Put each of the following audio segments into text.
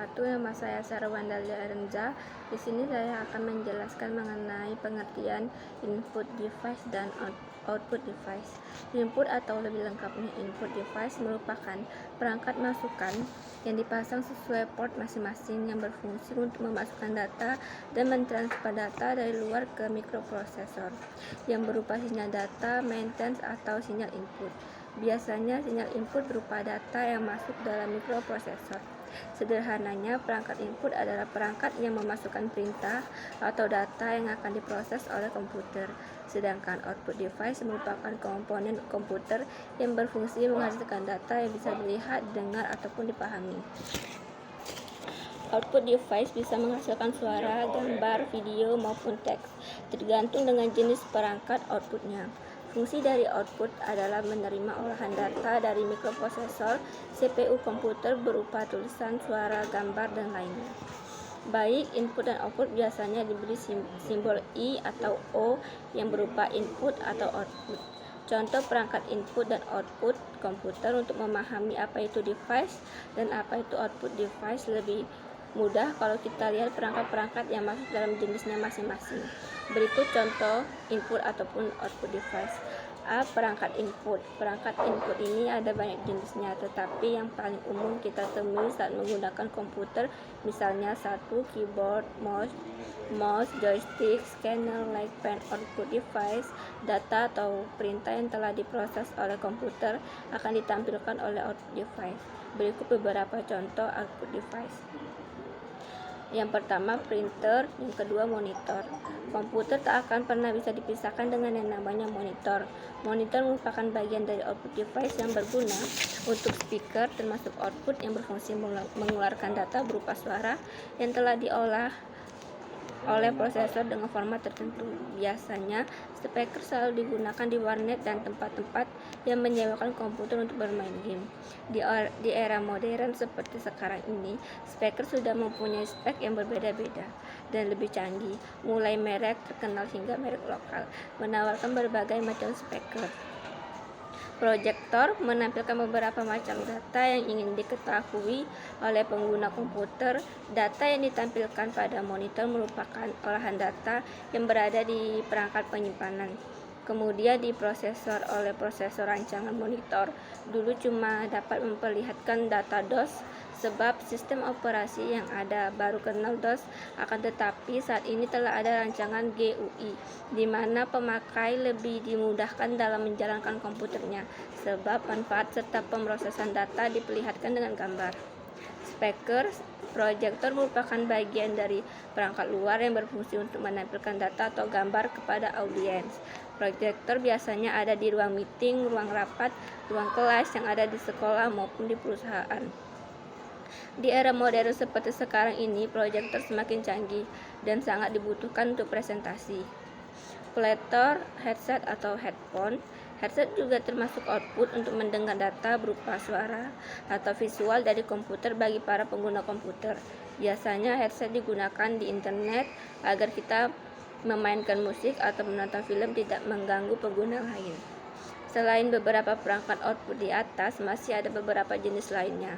wabarakatuh. Nama saya Sarwandalia Renza. Di sini saya akan menjelaskan mengenai pengertian input device dan output device. Input atau lebih lengkapnya input device merupakan perangkat masukan yang dipasang sesuai port masing-masing yang berfungsi untuk memasukkan data dan mentransfer data dari luar ke mikroprosesor yang berupa sinyal data, maintenance, atau sinyal input. Biasanya sinyal input berupa data yang masuk dalam mikroprosesor. Sederhananya, perangkat input adalah perangkat yang memasukkan perintah atau data yang akan diproses oleh komputer. Sedangkan output device merupakan komponen komputer yang berfungsi menghasilkan data yang bisa dilihat, dengar, ataupun dipahami. Output device bisa menghasilkan suara, gambar, video, maupun teks, tergantung dengan jenis perangkat outputnya. Fungsi dari output adalah menerima olahan data dari mikroprosesor CPU komputer berupa tulisan, suara, gambar, dan lainnya. Baik input dan output biasanya diberi simbol I atau O yang berupa input atau output. Contoh perangkat input dan output komputer untuk memahami apa itu device dan apa itu output device lebih mudah kalau kita lihat perangkat-perangkat yang masuk dalam jenisnya masing-masing. Berikut contoh input ataupun output device. A. Perangkat input. Perangkat input ini ada banyak jenisnya, tetapi yang paling umum kita temui saat menggunakan komputer, misalnya 1. Keyboard, mouse, joystick, scanner, light pen. Output device, data atau perintah yang telah diproses oleh komputer akan ditampilkan oleh output device. Berikut beberapa contoh output device. Yang pertama printer, yang kedua monitor. Komputer tak akan pernah bisa dipisahkan dengan yang namanya monitor. Monitor merupakan bagian dari output device yang berguna untuk speaker, termasuk output yang berfungsi mengeluarkan data berupa suara yang telah diolah oleh prosesor dengan format tertentu. Biasanya, speaker selalu digunakan di warnet dan tempat-tempat yang menyewakan komputer untuk bermain game. Di era modern seperti sekarang ini, speaker sudah mempunyai spek yang berbeda-beda dan lebih canggih, mulai merek terkenal hingga merek lokal, menawarkan berbagai macam speaker. Proyektor menampilkan beberapa macam data yang ingin diketahui oleh pengguna komputer. Data yang ditampilkan pada monitor merupakan olahan data yang berada di perangkat penyimpanan, kemudian diprosesor oleh prosesor rancangan monitor. Dulu cuma dapat memperlihatkan data DOS sebab sistem operasi yang ada baru kernel DOS, akan tetapi saat ini telah ada rancangan GUI di mana pemakai lebih dimudahkan dalam menjalankan komputernya sebab manfaat serta pemrosesan data diperlihatkan dengan gambar. Speaker, proyektor merupakan bagian dari perangkat luar yang berfungsi untuk menampilkan data atau gambar kepada audiens. Proyektor biasanya ada di ruang meeting, ruang rapat, ruang kelas yang ada di sekolah maupun di perusahaan. Di era modern seperti sekarang ini, proyektor semakin canggih dan sangat dibutuhkan untuk presentasi. Playtor, headset atau headphone. Headset juga termasuk output untuk mendengar data berupa suara atau visual dari komputer bagi para pengguna komputer. Biasanya headset digunakan di internet agar kita memainkan musik atau menonton film tidak mengganggu pengguna lain. Selain beberapa perangkat output di atas, masih ada beberapa jenis lainnya.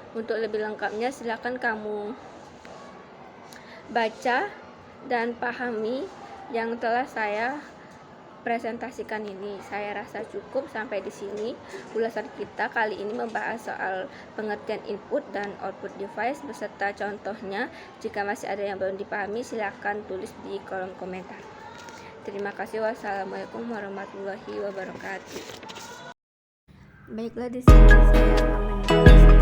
Untuk lebih lengkapnya, silakan kamu baca dan pahami yang telah saya presentasikan ini. Saya rasa cukup sampai di sini. Ulasan kita kali ini membahas soal pengertian input dan output device beserta contohnya. Jika masih ada yang belum dipahami, silakan tulis di kolom komentar. Terima kasih. Wassalamualaikum warahmatullahi wabarakatuh. Baiklah, di sini saya akan menjelaskan